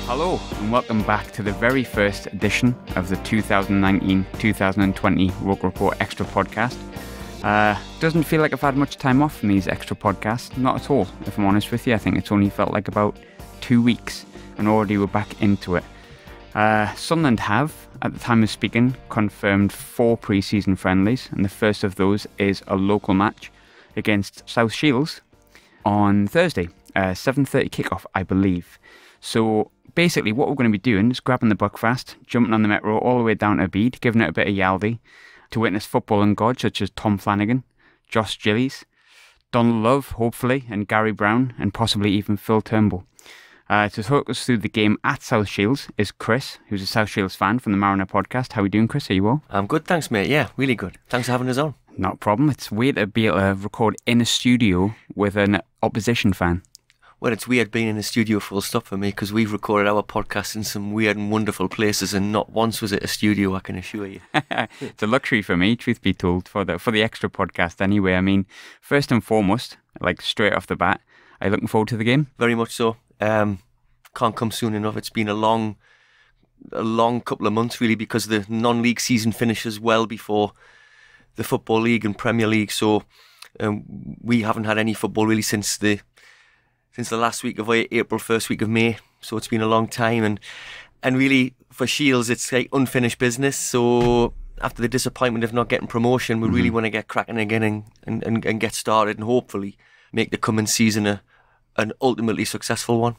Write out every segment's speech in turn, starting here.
Hello and welcome back to the very first edition of the 2019-2020 ROKER RAPPORT Extra podcast. Doesn't feel like I've had much time off from these extra podcasts, not at all, if I'm honest with you. I think it's only felt like about 2 weeks and already we're back into it. Sunderland have, at the time of speaking, confirmed 4 pre-season friendlies, and the first of those is a local match against South Shields on Thursday, 7:30 kickoff, I believe. So basically what we're going to be doing is grabbing the Buckfast, jumping on the metro all the way down to Bede, giving it a bit of Yaldi, to witness footballing gods such as Tom Flanagan, Josh Gillies, Donald Love, hopefully, and Gary Brown, and possibly even Phil Turnbull. To talk us through the game at South Shields is Chris, who's a South Shields fan from the Mariner podcast. How are you doing, Chris? Are you well? I'm good, thanks, mate. Yeah, really good. Thanks for having us on. Not a problem. It's weird to be able to record in a studio with an opposition fan. Well, it's weird being in a studio full stop for me, because we've recorded our podcast in some weird and wonderful places, and not once was it a studio, I can assure you. It's a luxury for me, truth be told, for the extra podcast anyway. I mean, first and foremost, like straight off the bat, are you looking forward to the game? Very much so. Can't come soon enough. It's been a long couple of months, really, because the non-league season finishes well before the Football League and Premier League. So we haven't had any football really since the last week of April, first week of May. So it's been a long time, and really for Shields it's like unfinished business. So after the disappointment of not getting promotion, we really want to get cracking again and get started, and hopefully make the coming season an ultimately successful one.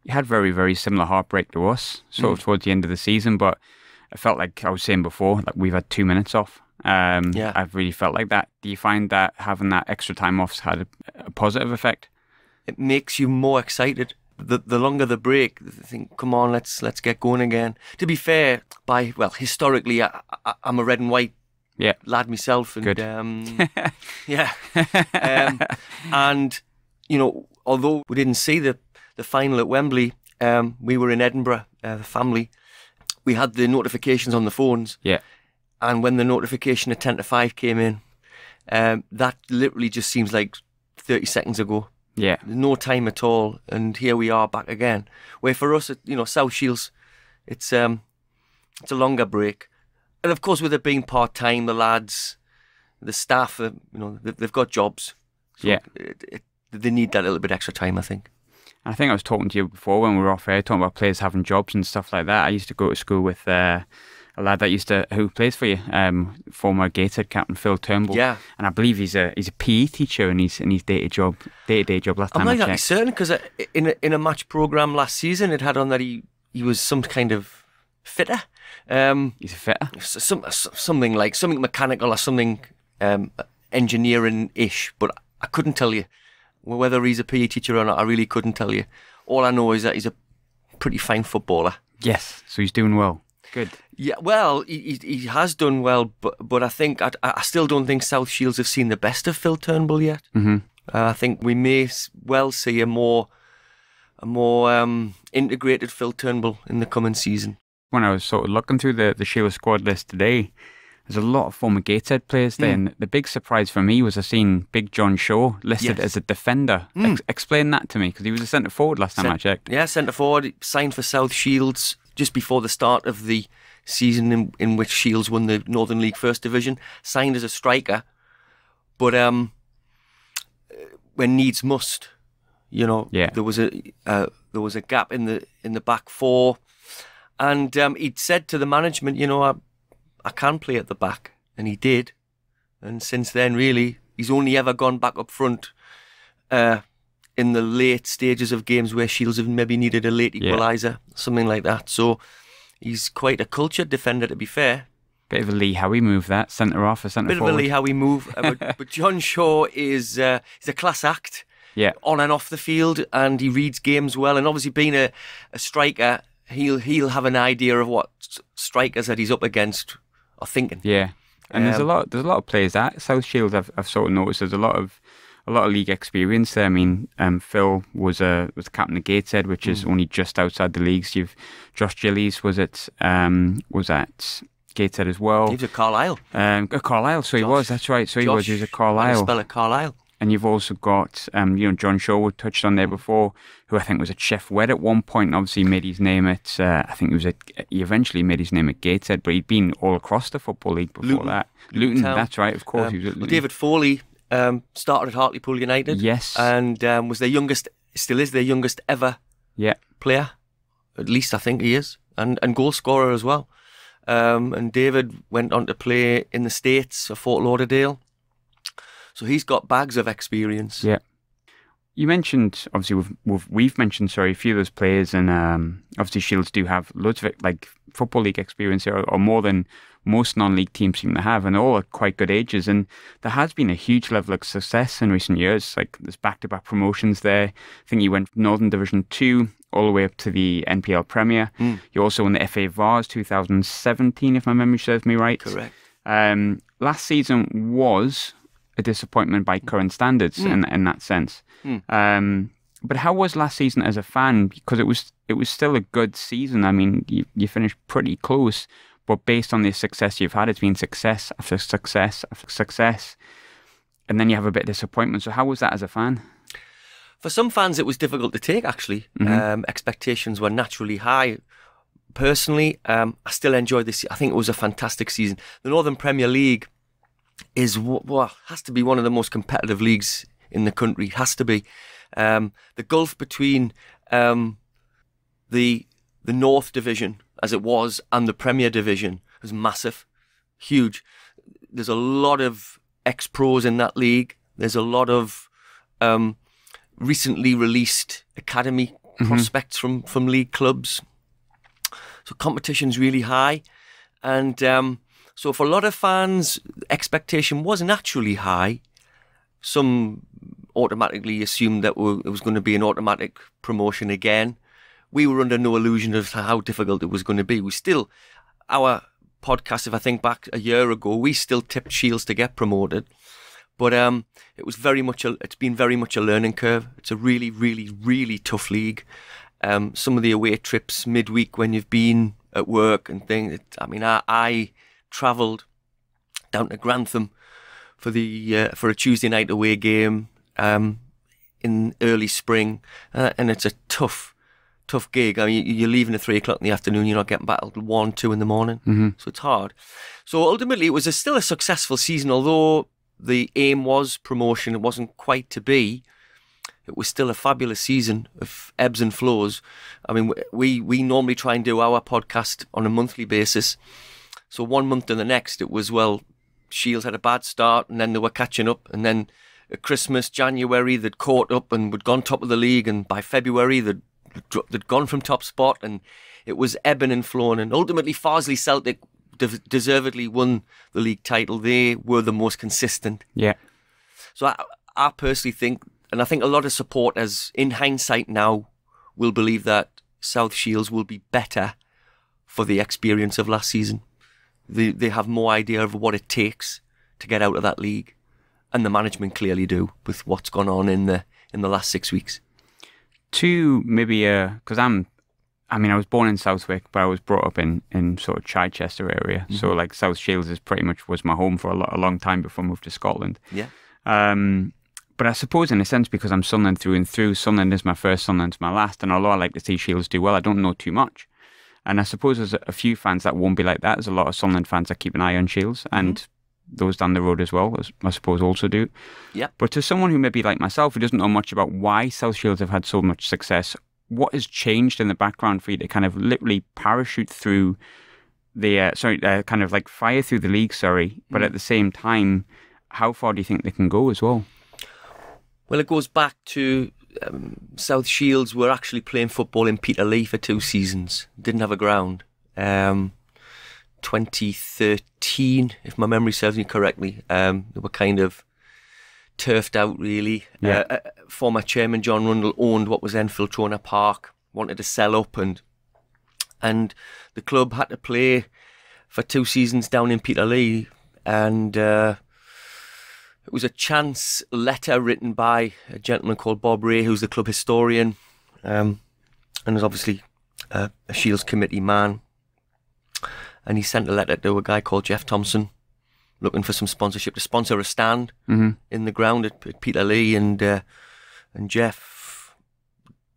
You had very, very similar heartbreak to us, sort of towards the end of the season, but I felt like I was saying before, like we've had 2 minutes off. I've really felt like that. Do you find that having that extra time off's had a positive effect? It makes you more excited. The longer the break, I think, come on, let's get going again. To be fair, historically, I'm a red and white lad myself, and good. And you know, although we didn't see the final at Wembley, we were in Edinburgh, the family. We had the notifications on the phones. Yeah. And when the notification at 10 to 5 came in, that literally just seems like 30 seconds ago. Yeah. No time at all. And here we are back again. Where for us, South Shields, it's a longer break. And of course, with it being part-time, the lads, the staff, they've got jobs. So yeah. They need that little bit extra time, I think. I think I was talking to you before when we were off air, talking about players having jobs and stuff like that. I used to go to school with a lad who plays for you, former Gateshead captain Phil Turnbull. Yeah. And I believe he's a PE teacher in his day-to-day job last time I checked. I'm not exactly certain, because in a match programme last season, it had on that he was some kind of fitter. He's a fitter? Something mechanical or something engineering-ish, but I couldn't tell you. Whether he's a PE teacher or not, I really couldn't tell you. All I know is that he's a pretty fine footballer. Yes, so he's doing well. Good. Yeah, well, he has done well, but I think I still don't think South Shields have seen the best of Phil Turnbull yet. Mm-hmm. I think we may well see a more integrated Phil Turnbull in the coming season. When I was sort of looking through the Shields squad list today, there's a lot of former Gateshead players there, and the big surprise for me was I seen Big John Shaw listed as a defender. Explain that to me, because he was a centre forward last time I checked. Yeah, centre forward, signed for South Shields just before the start of the season in which Shields won the Northern League First Division. Signed as a striker, but when needs must, there was a gap in the back four, and he'd said to the management, I can play at the back, and he did. And since then, really, he's only ever gone back up front in the late stages of games where Shields have maybe needed a late equaliser, something like that. So he's quite a cultured defender, to be fair. Bit of a Lee Howie move, that centre off or centre forward. Bit of a Lee Howie move, but John Shaw is he's a class act, on and off the field, and he reads games well. And obviously, being a striker, he'll have an idea of what strikers that he's up against are thinking. Yeah, and there's a lot of players at South Shields. I've sort of noticed there's a lot of league experience there. I mean, Phil was captain of Gateshead, which is only just outside the leagues. You've Josh Gillies was at Gateshead as well. He was at Carlisle. Carlisle, so Josh. He was. That's right. So he was at Carlisle. Spell it Carlisle. And you've also got, John Sherwood touched on there before, who I think was at Chef Wed at one point. Obviously, made his name at, he eventually made his name at Gateshead, but he'd been all across the Football League before that. Luton, that's right, of course. He was at Luton. Well, David Foley started at Hartlepool United. Yes. And was their youngest, still is their youngest ever player. At least I think he is. And goal scorer as well. And David went on to play in the States for Fort Lauderdale. So he's got bags of experience. Yeah. You mentioned, obviously, we've mentioned, a few of those players, and obviously Shields do have loads of Football League experience here, or more than most non-league teams seem to have, and all at quite good ages. And there has been a huge level of success in recent years. There's back-to-back promotions there. I think you went Northern Division 2 all the way up to the NPL Premier. You also won the FA Vars 2017, if my memory serves me right. Correct. Last season was a disappointment by current standards in that sense. But how was last season as a fan? Because it was still a good season. I mean, you finished pretty close, but based on the success you've had, it's been success after success after success, and then you have a bit of disappointment. So how was that as a fan? For some fans, it was difficult to take, actually. Expectations were naturally high. Personally, I still enjoyed this. I think it was a fantastic season. The Northern Premier League is has to be one of the most competitive leagues in the country. Has to be. The gulf between the North Division, as it was, and the Premier Division was massive, huge. There's a lot of ex-pros in that league. There's a lot of recently released academy prospects from league clubs. So competition's really high, and so for a lot of fans, expectation was naturally high. Some automatically assumed that it was going to be an automatic promotion again. We were under no illusion of how difficult it was going to be. Our podcast, if I think back a year ago, we still tipped Shields to get promoted. But it's been very much a learning curve. It's a really, really, really tough league. Some of the away trips midweek when you've been at work and things. I travelled down to Grantham for a Tuesday night away game in early spring, and it's a tough gig. I mean, you're leaving at 3 o'clock in the afternoon. You're not getting back till 1, 2 in the morning, so it's hard. So ultimately, it was still a successful season, although the aim was promotion. It wasn't quite to be. It was still a fabulous season of ebbs and flows. I mean, we normally try and do our podcast on a monthly basis. So 1 month to the next, it was, Shields had a bad start, and then they were catching up. And then at Christmas, January, they'd caught up and would gone top of the league. And by February, they'd gone from top spot, and it was ebbing and flowing. And ultimately, Farsley Celtic deservedly won the league title. They were the most consistent. Yeah. So I personally think, and I think a lot of supporters, in hindsight now, will believe that South Shields will be better for the experience of last season. They have more idea of what it takes to get out of that league, and the management clearly do with what's gone on in the last 6 weeks. Because I was born in Southwick, but I was brought up in sort of Chichester area. So South Shields was my home for a long time before I moved to Scotland. Yeah. But I suppose in a sense, because I'm Sunderland through and through, Sunderland is my first, Sunderland's my last. And although I like to see Shields do well, I don't know too much. And I suppose there's a few fans that won't be like that. There's a lot of Sunderland fans that keep an eye on Shields, and those down the road as well, I suppose, also do. Yeah. But to someone who maybe like myself, who doesn't know much about why South Shields have had so much success, what has changed in the background for you to kind of literally parachute through the, kind of like fire through the league, but at the same time, how far do you think they can go as well? Well, it goes back to South Shields were actually playing football in Peterlee for 2 seasons. Didn't have a ground. 2013, if my memory serves me correctly, they were kind of turfed out, really. Yeah. Former chairman John Rundle owned what was then Filtrona Park, wanted to sell up, and the club had to play for 2 seasons down in Peterlee, and it was a chance letter written by a gentleman called Bob Ray, who's the club historian, and is obviously a Shields committee man. And he sent a letter to a guy called Jeff Thompson, looking for some sponsorship to sponsor a stand Mm-hmm. in the ground at Peterlee, and Jeff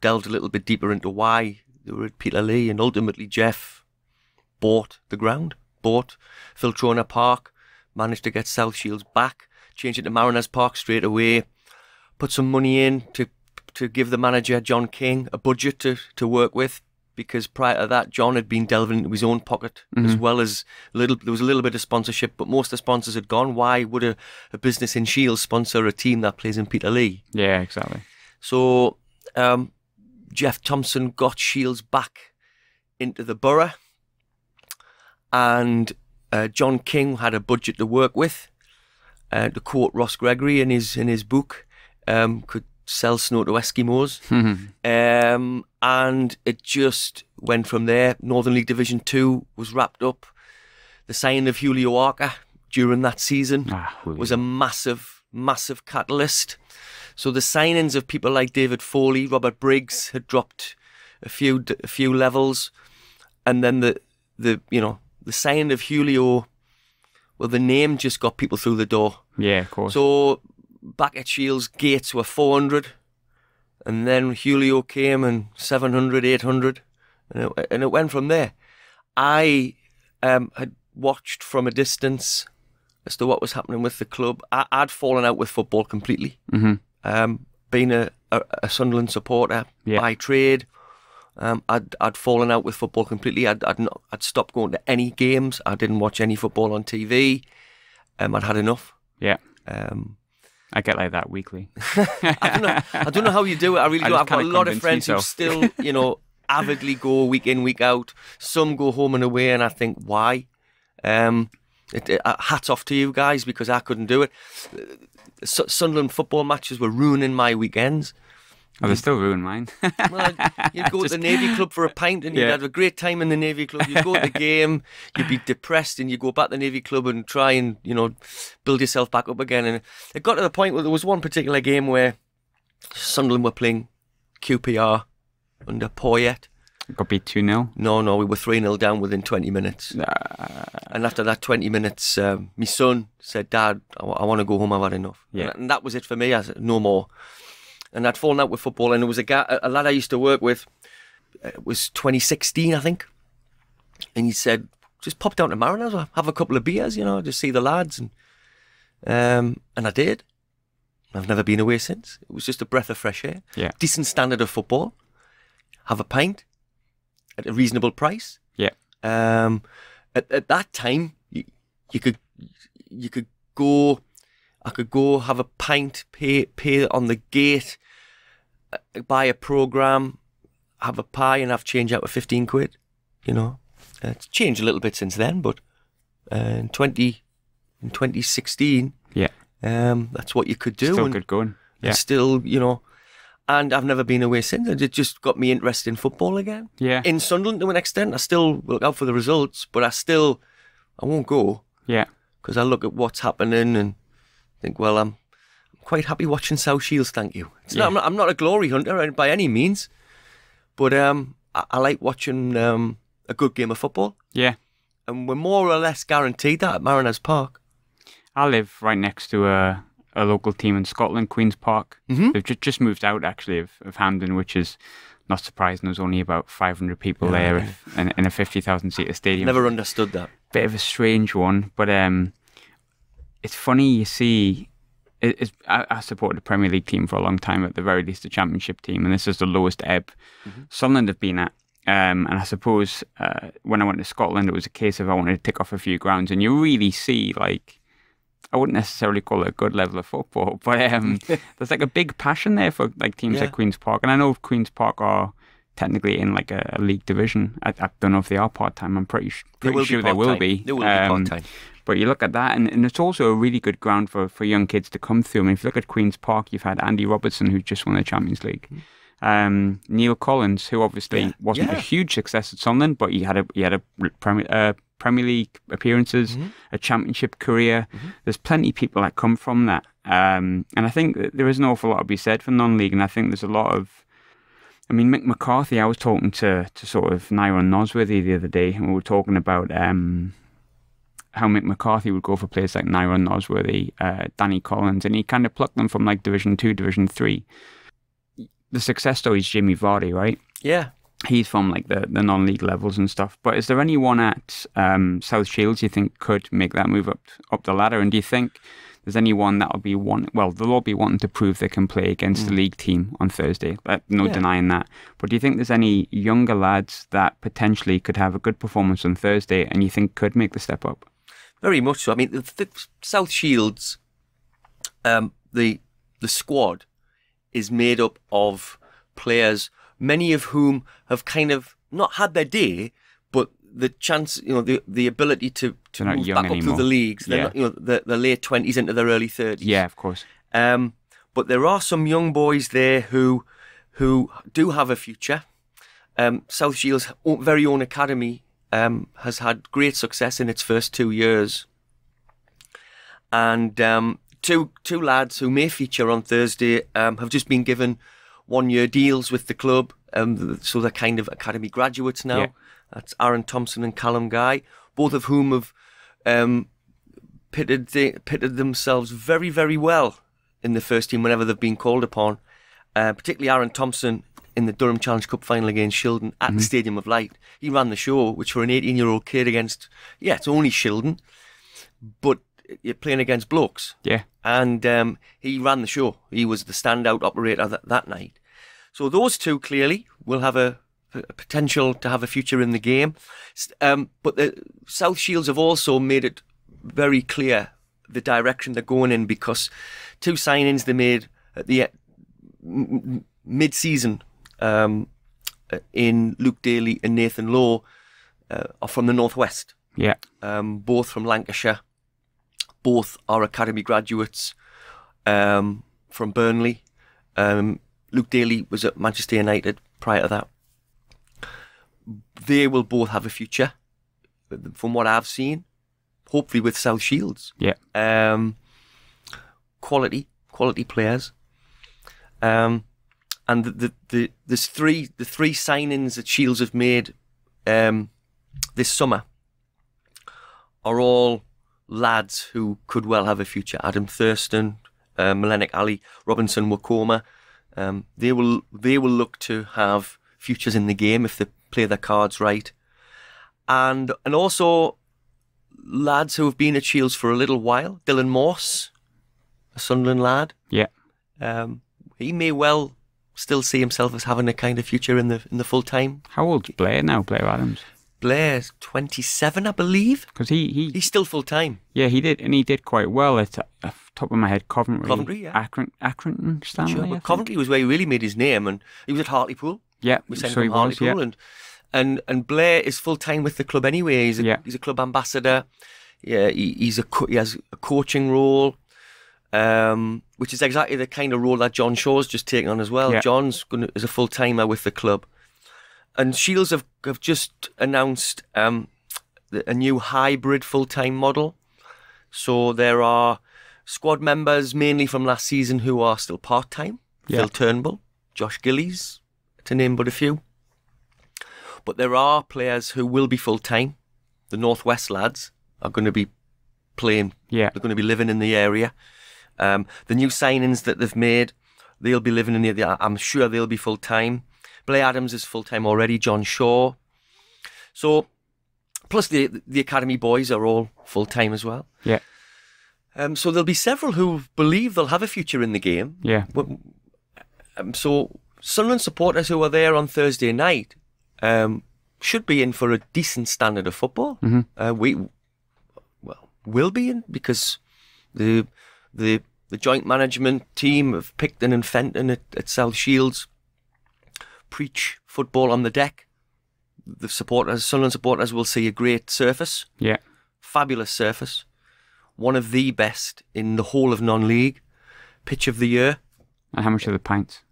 delved a little bit deeper into why they were at Peterlee, and ultimately Jeff bought the ground, bought Filtrona Park, managed to get South Shields back, changed it to Mariners Park straight away, put some money in to give the manager, John King, a budget to work with, because prior to that, John had been delving into his own pocket, as well as there was a little bit of sponsorship, but most of the sponsors had gone. Why would a business in Shields sponsor a team that plays in Peterlee? Yeah, exactly. So Jeff Thompson got Shields back into the borough, and John King had a budget to work with. To quote Ross Gregory in his book, could sell snow to Eskimos. And it just went from there. Northern League Division 2 was wrapped up. The signing of Julio Arca during that season was a massive, massive catalyst. So the signings of people like David Foley, Robert Briggs had dropped a few levels, and then the signing of Julio, well, the name just got people through the door. Yeah, of course. So back at Shields, gates were 400, and then Julio came and 700, 800, and it went from there. I had watched from a distance as to what was happening with the club. I'd fallen out with football completely. Being a Sunderland supporter by trade, I'd fallen out with football completely. I'd stopped going to any games. I didn't watch any football on TV. I'd had enough. Yeah. I get like that weekly. I don't know how you do it. I really do. I've got a lot of friends who still, avidly go week in, week out. Some go home and away, and I think, why? Hats off to you guys, because I couldn't do it. Sunderland football matches were ruining my weekends. Oh, they still ruin mine. Well, you'd go to the Navy Club for a pint and you'd have a great time in the Navy Club. You'd go to the game, you'd be depressed, and you'd go back to the Navy Club and try and, build yourself back up again. And it got to the point where there was one particular game where Sunderland were playing QPR under Poyet. It got beat 2-0. No, we were 3-0 down within 20 minutes. And after that 20 minutes, my son said, Dad, I want to go home, I've had enough. Yeah. And that was it for me. I said, no more. And I'd fallen out with football, and there was a lad I used to work with. It was 2016, I think. And he said, just pop down to Mariners, have a couple of beers, just see the lads. And I did. I've never been away since. It was just a breath of fresh air. Yeah. Decent standard of football. Have a pint at a reasonable price. Yeah. At that time, you could go. I could go have a pint, pay on the gate, buy a programme, have a pie, and have change out of 15 quid. It's changed a little bit since then, but in 2016, that's what you could do. Still good going. Yeah. And still, and I've never been away since. It just got me interested in football again. Yeah. In Sunderland to an extent, I still look out for the results, but I won't go. Yeah. Because I look at what's happening and think, well, I'm quite happy watching South Shields, thank you. I'm not a glory hunter by any means, but I like watching a good game of football. Yeah. And we're more or less guaranteed that at Mariners Park. I live right next to a local team in Scotland, Queen's Park. They've just moved out, actually, of Hampden, which is not surprising. There's only about 500 people there in a 50,000-seater stadium. Never understood that. Bit of a strange one, but it's funny, you see, I supported the Premier League team for a long time, at the very least a Championship team, and this is the lowest ebb Sunderland have been at. And I suppose when I went to Scotland, it was a case of I wanted to tick off a few grounds, and you really see, like, I wouldn't necessarily call it a good level of football, but there's like a big passion there for like teams like Queen's Park, and I know Queen's Park are technically in like a league division. I don't know if they are part-time. I'm pretty sure they will be. They will be part-time. But you look at that, and it's also a really good ground for young kids to come through. I mean, if you look at Queen's Park, you've had Andy Robertson, who just won the Champions League. Neil Collins, who obviously wasn't a huge success at Sunderland, but he had a Premier League appearances, a Championship career. There's plenty of people that come from that. And I think that there is an awful lot to be said for non-league, and I think there's a lot of... I mean, Mick McCarthy, I was talking to sort of Nyron Nosworthy the other day, and we were talking about how Mick McCarthy would go for players like Nyron Nosworthy, Danny Collins, and he kind of plucked them from like Division 2, Division 3. The success story is Jimmy Vardy, right? Yeah. He's from like the non-league levels and stuff. But is there anyone at South Shields you think could make that move up the ladder? And do you think there's anyone that'll be they'll all be wanting to prove they can play against the league team on Thursday. No denying that. But do you think there's any younger lads that potentially could have a good performance on Thursday and you think could make the step up? Very much so. I mean, the South Shields, the squad is made up of players, many of whom have kind of not had their day, but the chance, the ability to move back up through the leagues. They're not, the late 20s into their early 30s. Yeah, of course. But there are some young boys there who do have a future. South Shields' very own academy has had great success in its first 2 years. And two lads who may feature on Thursday have just been given 1-year deals with the club. So they're kind of academy graduates now. Yeah. That's Aaron Thompson and Callum Guy, both of whom have pitted themselves very, very well in the first team whenever they've been called upon. Particularly Aaron Thompson in the Durham Challenge Cup final against Shildon at the Stadium of Light. He ran the show, which for an 18-year-old kid against, it's only Shildon, but you're playing against blokes. Yeah. And he ran the show. He was the standout operator that night. So those two clearly will have a potential to have a future in the game. But the South Shields have also made it very clear the direction they're going in, because 2 signings they made at the mid-season in Luke Daly and Nathan Lowe are from the Northwest. Yeah. Both from Lancashire. Both are academy graduates from Burnley. Luke Daly was at Manchester United prior to that. They will both have a future, from what I've seen, hopefully with South Shields. Yeah. Quality players. And there's three signings that Shields have made this summer are all lads who could well have a future. Adam Thurston, Melenik Ali, Robinson Wakoma. They will look to have futures in the game if they play their cards right. And also lads who have been at Shields for a little while. Dylan Morse, a Sunderland lad. Yeah. He may well still see himself as having a kind of future in the full time. How old's Blair now, Blair Adams? Blair's 27, I believe. Because he's still full time. Yeah, he did quite well at top of my head, Coventry. Coventry, yeah. Accrington, Stanley. Sure, but Coventry was where he really made his name, and he was at Hartlepool. Yeah, we sent him from Hartlepool, and Blair is full time with the club anyway. He's a club ambassador. Yeah, he has a coaching role, which is exactly the kind of role that John Shaw's just taken on as well. Yeah. John's is a full timer with the club. And Shields have just announced a new hybrid full-time model. So there are squad members, mainly from last season, who are still part-time. Yeah. Phil Turnbull, Josh Gillies, to name but a few. But there are players who will be full-time. The Northwest lads are going to be playing. Yeah. They're going to be living in the area. The new signings that they've made, they'll be living in the area. I'm sure they'll be full-time. Blair Adams is full-time already, John Shaw. So, plus the academy boys are all full-time as well. Yeah. So there'll be several who believe they'll have a future in the game. Yeah. So Sunderland supporters who are there on Thursday night should be in for a decent standard of football. Mm-hmm. Will be in, because the joint management team of Picton and Fenton at South Shields preach football on the deck. The Sunderland supporters will see a great surface. Yeah. Fabulous surface. One of the best in the whole of non-league. Pitch of the year. And how much are the pints?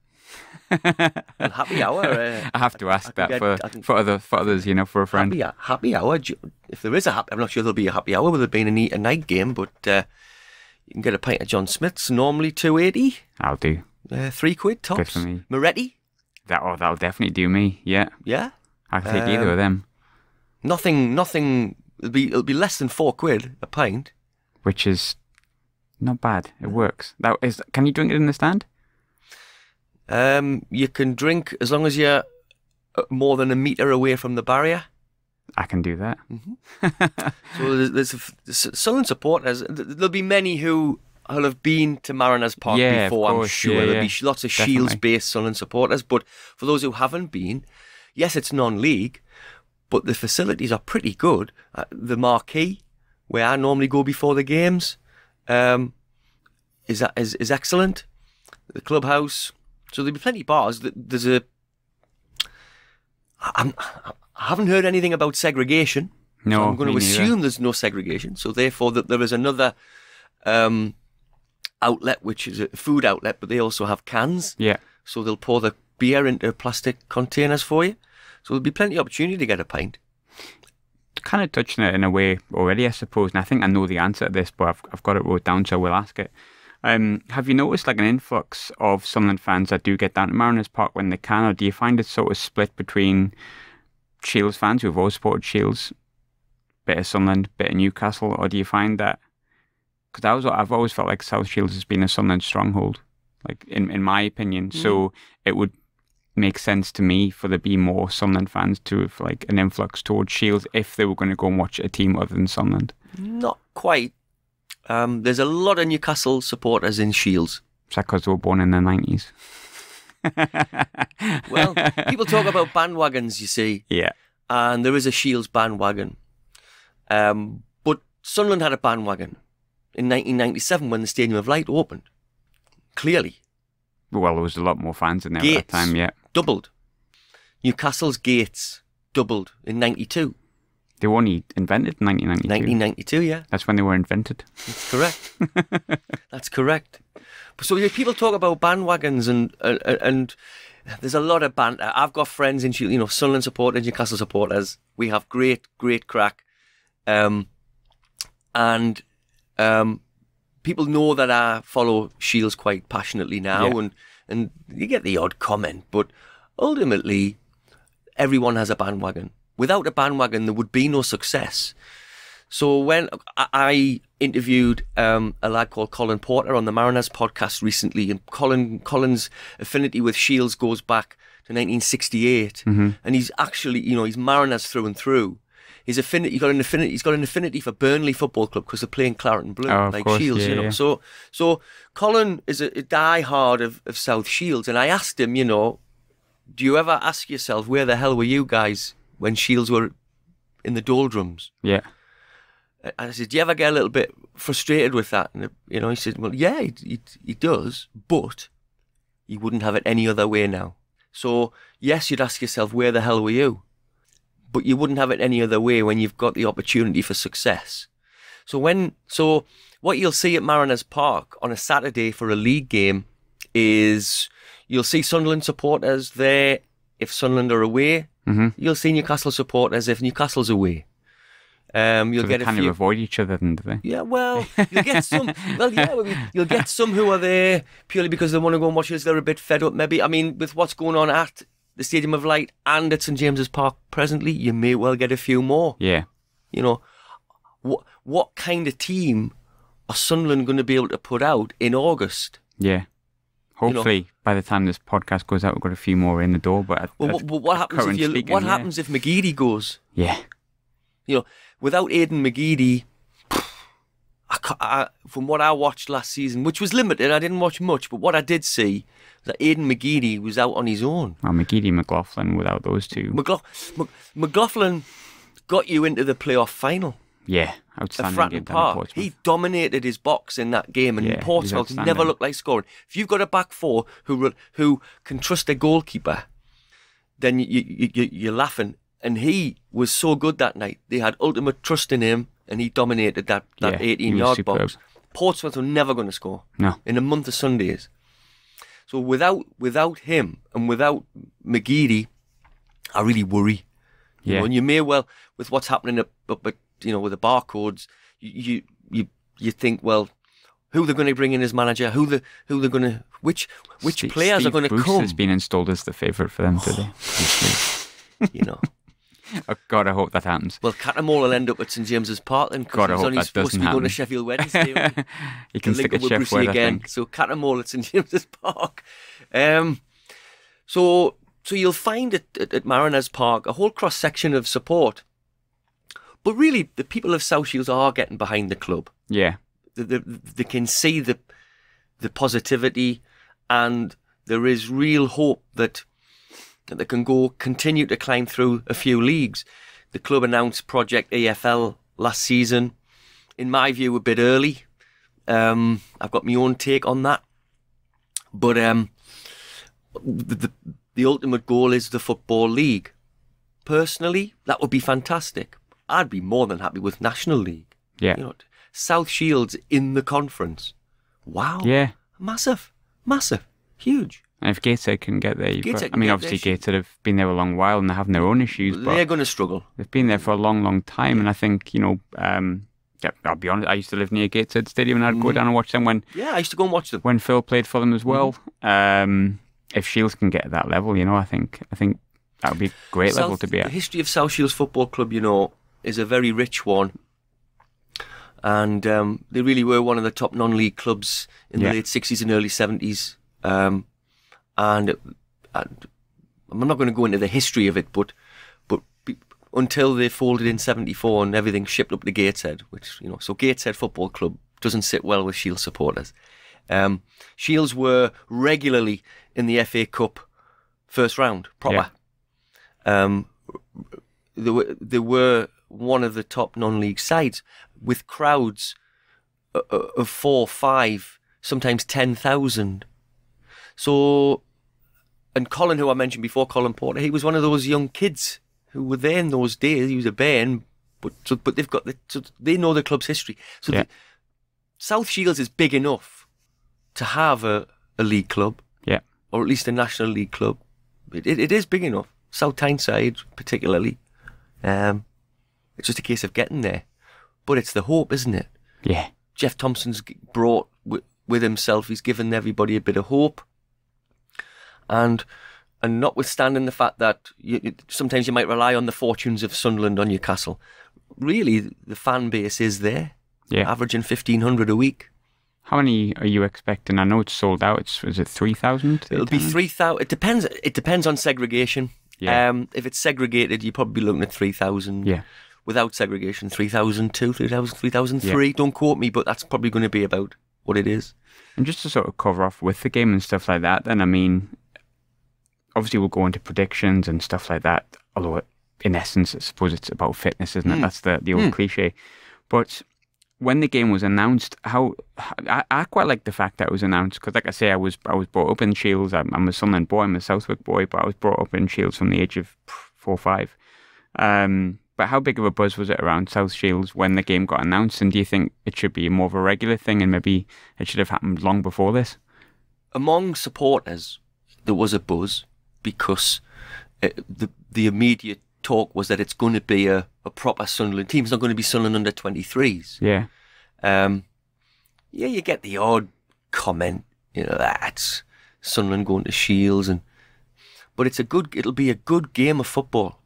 And happy hour. I have to ask that for others, for a friend. Happy hour. If there is I'm not sure there'll be a happy hour with it being a night game, but you can get a pint of John Smith's, normally $2.80. I'll do. £3 tops. Good for me. Moretti. That'll definitely do me. Yeah. Yeah. I can take either of them. Nothing it'll be less than £4 a pint, which is not bad. It works. Can you drink it in the stand? You can drink as long as you're more than a metre away from the barrier. I can do that. So there's Sunderland supporters. There'll be many who will have been to Mariners Park before, I'm sure. There'll be lots of Shields-based Sunderland supporters. But for those who haven't been, yes, it's non-league, but the facilities are pretty good. The marquee, where I normally go before the games, is excellent. The clubhouse. So there'll be plenty of bars. I haven't heard anything about segregation. No, so I'm going to assume there's no segregation. So therefore, that there is another outlet, which is a food outlet, but they also have cans. Yeah. So they'll pour the beer into plastic containers for you. So there'll be plenty of opportunity to get a pint. Kind of touching it in a way already, I suppose. And I think I know the answer to this, but I've got it wrote down, so we'll ask it. Have you noticed like an influx of Sunderland fans that do get down to Mariners Park when they can, or do you find it sort of split between Shields fans who have always supported Shields, bit of Sunderland, bit of Newcastle, or do you find that, because I've always felt like South Shields has been a Sunderland stronghold, like in my opinion, so it would make sense to me for there be more Sunderland fans to have like an influx towards Shields if they were going to go and watch a team other than Sunderland. Not quite. There's a lot of Newcastle supporters in Shields. Is that because they were born in the 90s? Well, people talk about bandwagons, you see. Yeah. And there is a Shields bandwagon. But Sunderland had a bandwagon in 1997 when the Stadium of Light opened. Clearly. Well, there was a lot more fans in there Gates at that time, yeah. doubled. Newcastle's gates doubled in 92. They were only invented in 1992. 1992, yeah. That's when they were invented. That's correct. That's correct. So yeah, people talk about bandwagons and there's a lot of banter. I've got friends in, Sunderland supporters, Newcastle supporters. We have great crack. And people know that I follow Shields quite passionately now, and you get the odd comment, but ultimately, everyone has a bandwagon. Without a bandwagon, there would be no success. So when I interviewed a lad called Colin Porter on the Mariners podcast recently, and Colin's affinity with Shields goes back to 1968, and he's actually, he's Mariners through and through. He's got an affinity for Burnley Football Club because they're playing claret and blue, like course, Shields, yeah. So Colin is a diehard of South Shields, and I asked him, do you ever ask yourself, where the hell were you guys when Shields were in the doldrums? Yeah. I said, do you ever get a little bit frustrated with that? And he said, well, yeah, he does, but you wouldn't have it any other way now. So yes, you'd ask yourself, where the hell were you? But you wouldn't have it any other way when you've got the opportunity for success. So what you'll see at Mariners Park on a Saturday for a league game is you'll see Sunderland supporters there if Sunderland are away. You'll see Newcastle supporters if Newcastle's away. You'll so get they kind of avoid each other, then, do they? Yeah, well, you'll get some. You'll get some who are there purely because they want to go and watch us. They're a bit fed up, maybe. I mean, with what's going on at the Stadium of Light and at St James's Park presently, you may well get a few more. Yeah. What kind of team are Sunderland going to be able to put out in August? Yeah. Hopefully, by the time this podcast goes out, we've got a few more in the door. But what happens if McGeady goes? Yeah. Without Aiden McGeady, from what I watched last season, which was limited, I didn't watch much, but what I did see was that Aiden McGeady was out on his own. Oh, McGeady, McLaughlin, without those two. McLaughlin got you into the playoff final. Yeah, outstanding at Fratton Park. He dominated his box in that game, and Portsmouth never looked like scoring. If you've got a back four who can trust a goalkeeper, then you're laughing. And he was so good that night. They had ultimate trust in him, and he dominated that 18-yard box. Portsmouth were never going to score. No. In a month of Sundays. So without him and without McGeady, I really worry. Yeah. And you may well, with what's happening with the barcodes, you think, well, who they're going to bring in as manager, which players are going to come. Bruce has been installed as the favourite for them today. Oh, God, I hope that happens. Well, Cattermole will end up at St James's Park then, God, because I he's hope only that supposed to doesn't be going to happen. Sheffield Wednesday. You can stick a Sheffield Wednesday again. So Cattermole at St James's Park. So you'll find at Mariners Park a whole cross section of support. But really, the people of South Shields are getting behind the club. Yeah. They can see the positivity, and there is real hope that they can continue to climb through a few leagues. The club announced Project AFL last season. In my view, a bit early. I've got my own take on that. But the ultimate goal is the Football League. Personally, that would be fantastic. I'd be more than happy with National League. Yeah. You know, South Shields in the conference. Wow. Yeah. Massive. Huge. And if Gateshead can get there, Gateshead I mean, obviously Gateshead have been there a long while and they're having their own issues, but they're going to struggle. They've been there for a long, long time, and I think, you know, yeah, I'll be honest, I used to live near Gateshead Stadium, and I'd go down and watch them when I used to go and watch them when Phil played for them as well. If Shields can get to that level, you know, I think that would be a great level to be at. The history of South Shields Football Club, you know, is a very rich one. And they really were one of the top non-league clubs in the late 60s and early 70s. And I'm not going to go into the history of it, but until they folded in 74 and everything shipped up to Gateshead, which, you know, so Gateshead Football Club doesn't sit well with Shields supporters. Shields were regularly in the FA Cup first round, proper. Yeah. They were one of the top non-league sides with crowds of 4, 5, sometimes 10,000. So, and Colin, who I mentioned before, Colin Porter, he was one of those young kids who were there in those days. He was a bairn, but they've got they know the club's history. So South Shields is big enough to have a league club, or at least a national league club. It is big enough. South Tyneside, particularly. It's just a case of getting there. But it's the hope, isn't it? Yeah. Jeff Thompson's brought with himself, he's given everybody a bit of hope. And notwithstanding the fact that sometimes you might rely on the fortunes of Sunderland or Newcastle, really the fan base is there, averaging 1,500 a week. How many are you expecting? I know it's sold out. Is it 3,000? It'll be 3,000. It depends on segregation. Yeah. If it's segregated, you're probably looking at 3,000. Yeah. Without segregation, 3,002, 3,000, 3,003. Don't quote me, but that's probably going to be about what it is. And just to sort of cover off with the game and stuff like that, then, I mean, obviously we'll go into predictions and stuff like that, although in essence, I suppose it's about fitness, isn't it? That's the old cliche. But when the game was announced, I quite like the fact that it was announced, because like I say, I was brought up in Shields. I'm a Sunderland boy, I'm a Southwick boy, but I was brought up in Shields from the age of 4 or 5. But how big of a buzz was it around South Shields when the game got announced? And do you think it should be more of a regular thing, and maybe it should have happened long before this? Among supporters, there was a buzz, because the immediate talk was that it's going to be a proper Sunderland team. It's not going to be Sunderland under 23s. Yeah. You get the odd comment, you know, that's Sunderland going to Shields, but it'll be a good game of football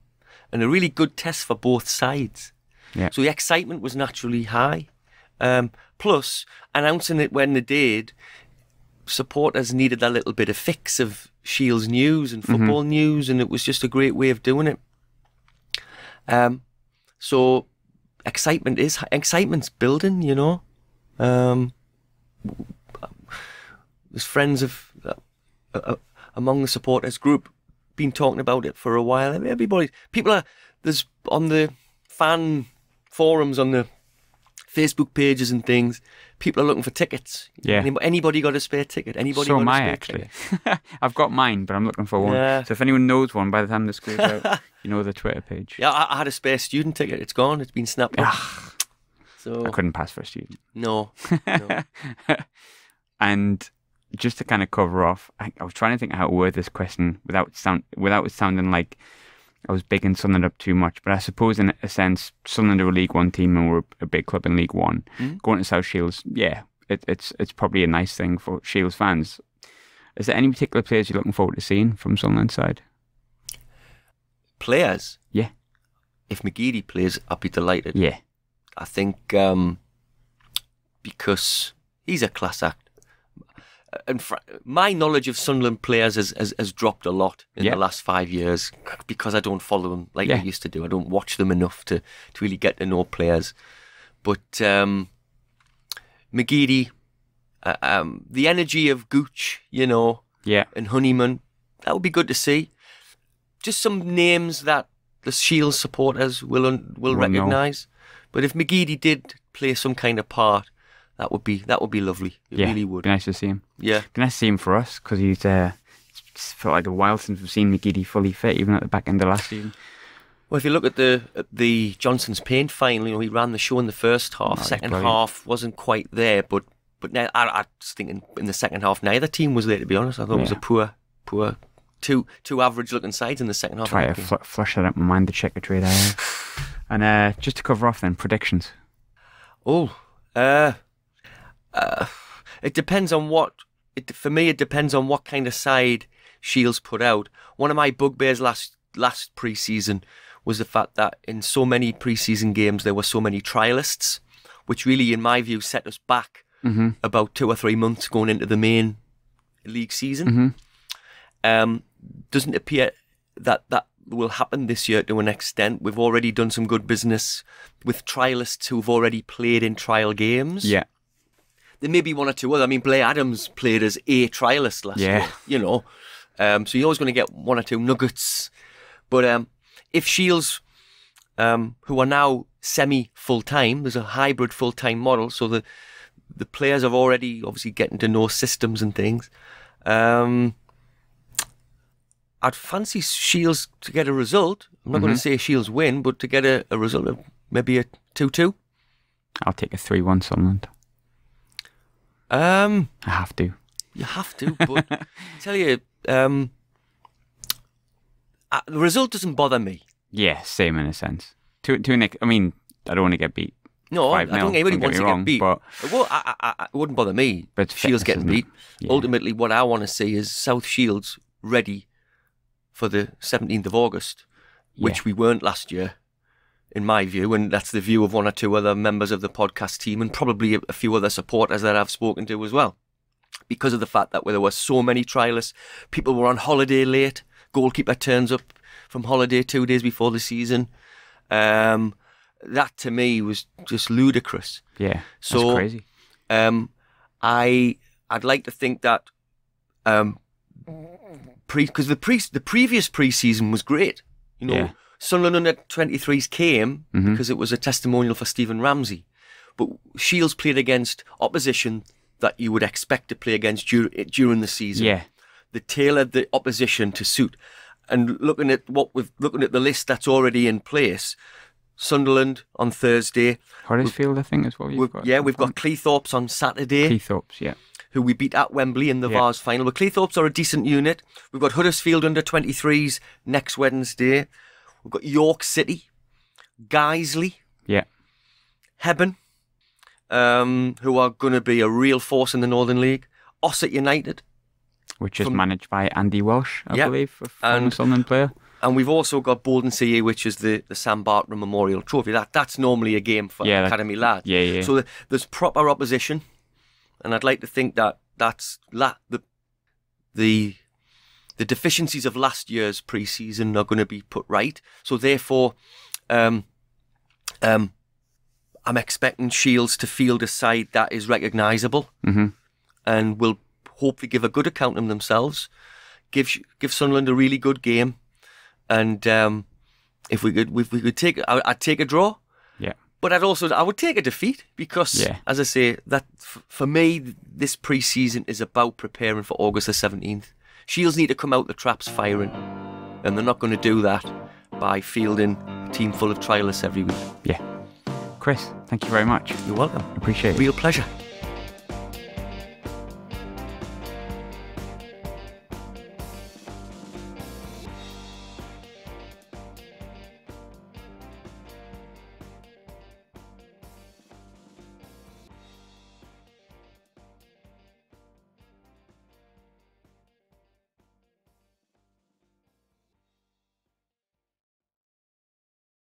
and a really good test for both sides. Yeah. So the excitement was naturally high. Plus, announcing it when they did, supporters needed a little bit of fix of Shields news and football news, and it was just a great way of doing it. So excitement's building, you know. There's friends of among the supporters group been talking about it for a while. There's on the fan forums, on the Facebook pages and things, people are looking for tickets. Yeah. Anybody got a spare ticket? Anybody so got am a I, spare actually. ticket? I've got mine, but I'm looking for one. Yeah. So if anyone knows one, by the time this goes out, you know the Twitter page. Yeah, I had a spare student ticket. It's gone. It's been snapped up. So I couldn't pass for a student. No. And just to kind of cover off, I was trying to think how to word this question without it sounding like I was bigging Sunderland up too much. But I suppose in a sense, Sunderland are a League One team and we're a big club in League One. Going to South Shields, it's probably a nice thing for Shields fans. Is there any particular players you're looking forward to seeing from Sunderland's side? Players? Yeah. if McGeady plays, I'd be delighted. Yeah. I think because he's a class act. And my knowledge of Sunderland players has dropped a lot in the last 5 years because I don't follow them like I used to do. I don't watch them enough to really get to know players. But McGeady, the energy of Gooch, you know, and Honeyman, that would be good to see. Just some names that the Shields supporters will recognise. But if McGeady did play some kind of part, that would be lovely. It really would. Be nice to see him. Yeah, be nice to see him for us because he's it's felt like a while since we've seen McGeady fully fit, even at the back end of last season. Well, if you look at the Johnson's Paint final, you know, he ran the show in the first half. Second half wasn't quite there, but now I was thinking in the second half, neither team was there. To be honest, I thought it was a poor two average looking sides in the second half. Try to flush that out my mind, the checker trade area. And just to cover off then, predictions. It depends on what. For me, it depends on what kind of side Shields put out. One of my bugbears last pre-season was the fact that in so many pre-season games there were so many trialists, which really, in my view, set us back about 2 or 3 months going into the main league season. Doesn't appear that will happen this year to an extent. We've already done some good business with trialists who've already played in trial games. Yeah. There may be one or two other. I mean, Blair Adams played as a trialist last year, you know. So you're always going to get one or two nuggets. But if Shields, who are now semi-full-time, there's a hybrid full-time model, so the players are already obviously getting to know systems and things. I'd fancy Shields to get a result. I'm not going to say Shields win, but to get a result of maybe a 2-2. I'll take a 3-1 Sunderland. I have to. You have to, but I tell you, the result doesn't bother me. Yeah, same in a sense. Nick, I mean, I don't want to get beat. No, I don't think anybody wants to get beat. But well, it wouldn't bother me. But Shields getting beat. Yeah. Ultimately, what I want to see is South Shields ready for the 17th of August, which we weren't last year, in my view, and that's the view of one or two other members of the podcast team and probably a few other supporters that I've spoken to as well. Because of the fact that there were so many trialists, people were on holiday late, goalkeeper turns up from holiday 2 days before the season. That to me was just ludicrous. Yeah, that's crazy. I'd like to think that because the previous pre-season was great, you know. Sunderland under 23s came because it was a testimonial for Stephen Ramsey, but Shields played against opposition that you would expect to play against during the season. Yeah, they tailored the opposition to suit. And looking at the list that's already in place, Sunderland on Thursday. Huddersfield, I think, is what you've got. Yeah, we've got Cleethorpes on Saturday. Cleethorpes, yeah. Who we beat at Wembley in the Vars final. But Cleethorpes are a decent unit. We've got Huddersfield under 23s next Wednesday. We've got York City, Guiseley, Hebburn, who are going to be a real force in the Northern League. Ossett United, which is managed by Andy Welsh, I believe, a former Sunderland player. And we've also got Bolton CA, which is the Sam Bartram Memorial Trophy. That's normally a game for academy lads. Yeah. So there's proper opposition, and I'd like to think that that's the deficiencies of last year's pre-season are going to be put right. So therefore, I'm expecting Shields to field a side that is recognisable and will hopefully give a good account of themselves, give Sunderland a really good game, and if we could take, I'd take a draw. Yeah. But I would take a defeat because, as I say, that for me, this pre-season is about preparing for August the 17th. Shields need to come out the traps firing, and they're not going to do that by fielding a team full of trialists every week. Yeah. Chris, thank you very much. You're welcome. Appreciate it. Real pleasure.